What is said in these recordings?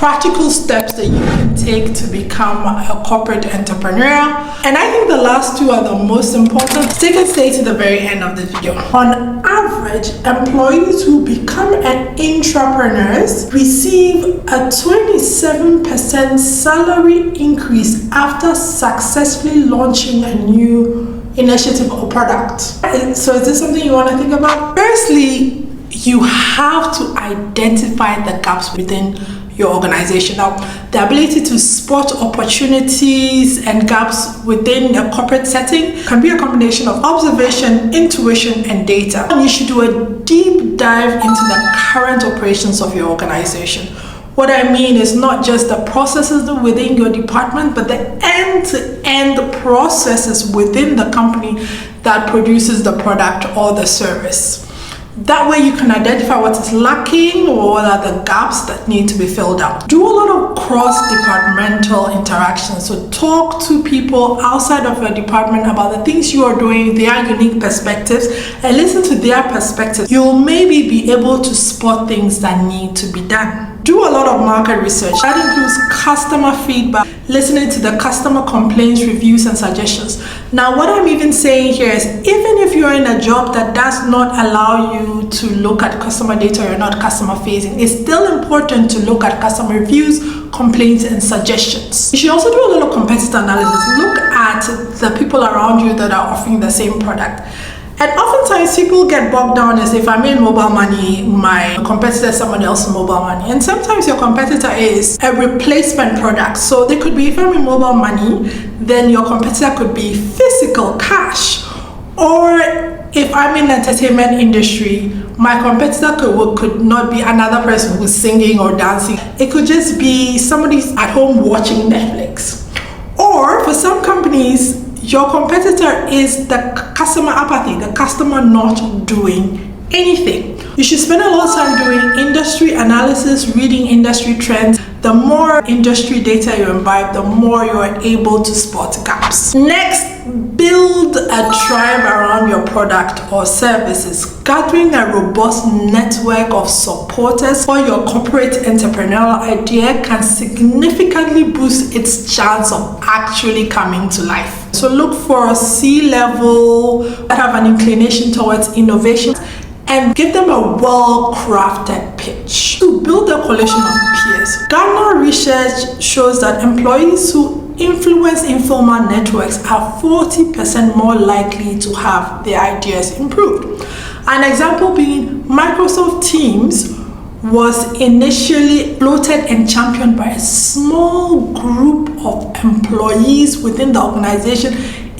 practical steps that you can take to become a corporate entrepreneur. And I think the last two are the most important. Take a stay to the very end of the video. On average, employees who become an intrapreneurs receive a 27% salary increase after successfully launching a new initiative or product. So is this something you want to think about? Firstly, you have to identify the gaps within your organization. Now, the ability to spot opportunities and gaps within a corporate setting can be a combination of observation, intuition, and data. And you should do a deep dive into the current operations of your organization. What I mean is not just the processes within your department, but the end-to-end processes within the company that produces the product or the service. That way you can identify what is lacking or what are the gaps that need to be filled out. Do a lot of cross-departmental interactions. So talk to people outside of your department about the things you are doing, their unique perspectives, and listen to their perspectives. You'll maybe be able to spot things that need to be done. Do a lot of market research. That includes customer feedback, listening to the customer complaints, reviews, and suggestions. Now, what I'm even saying here is, even if you're in a job that does not allow you to look at customer data, you're not customer facing, it's still important to look at customer reviews, complaints, and suggestions. You should also do a lot of competitor analysis. Look at the people around you that are offering the same product. And oftentimes people get bogged down as if I'm in mobile money, my competitor is someone else's mobile money. And sometimes your competitor is a replacement product. So they could be, if I'm in mobile money, then your competitor could be physical cash. Or if I'm in the entertainment industry, my competitor could not be another person who's singing or dancing. It could just be somebody's at home watching Netflix. Or for some companies, your competitor is the customer apathy, the customer not doing anything. You should spend a lot of time doing industry analysis, reading industry trends. The more industry data you imbibe, the more you are able to spot gaps. Next, build a tribe around your product or services. Gathering a robust network of supporters for your corporate entrepreneurial idea can significantly boost its chance of actually coming to life. So look for a C-level that have an inclination towards innovation and give them a well-crafted pitch. To build a coalition of peers. Gartner research shows that employees who influence informal networks are 40% more likely to have their ideas improved. An example being Microsoft Teams was initially floated and championed by a small group of employees within the organization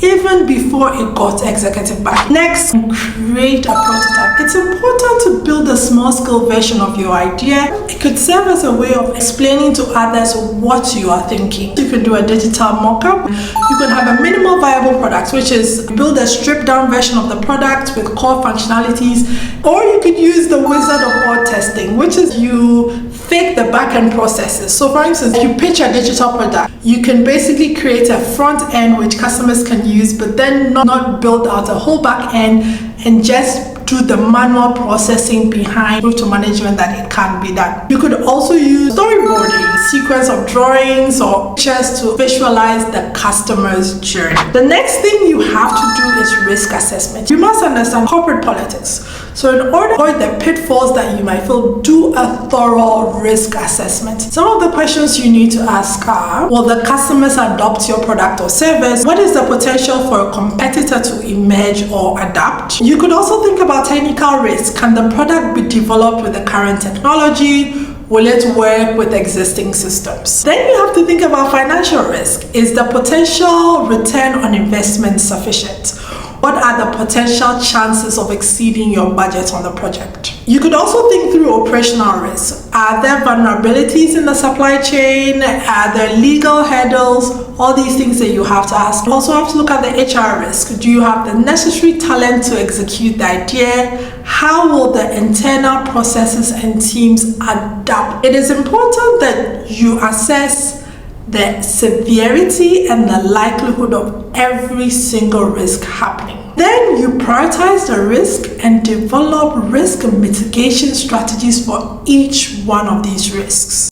even before it got executive back. Next, create a prototype. It's important to build a small-scale version of your idea. It could serve as a way of explaining to others what you are thinking. You can do a digital mock-up. You can have a minimal viable product, which is build a stripped-down version of the product with core functionalities. Or you could use the wizard of all testing, which is you fake the back-end processes. So for instance, if you pitch a digital product, you can basically create a front end which customers can use, but then not build out a whole back end and just do the manual processing behind proof to management that it can be done. You could also use storyboarding, sequence of drawings or pictures to visualize the customer's journey. The next thing you have to do is risk assessment. You must understand corporate politics. So in order to avoid the pitfalls that you might feel, do a thorough risk assessment. Some of the questions you need to ask are, will the customers adopt your product or service? What is the potential for a competitor to emerge or adapt? You could also think about technical risk. Can the product be developed with the current technology? Will it work with existing systems? Then you have to think about financial risk. Is the potential return on investment sufficient? What are the potential chances of exceeding your budget on the project? You could also think through operational risks. Are there vulnerabilities in the supply chain? Are there legal hurdles? All these things that you have to ask. You also have to look at the HR risk. Do you have the necessary talent to execute the idea? How will the internal processes and teams adapt? It is important that you assess the severity and the likelihood of every single risk happening. Then you prioritize the risk and develop risk mitigation strategies for each one of these risks.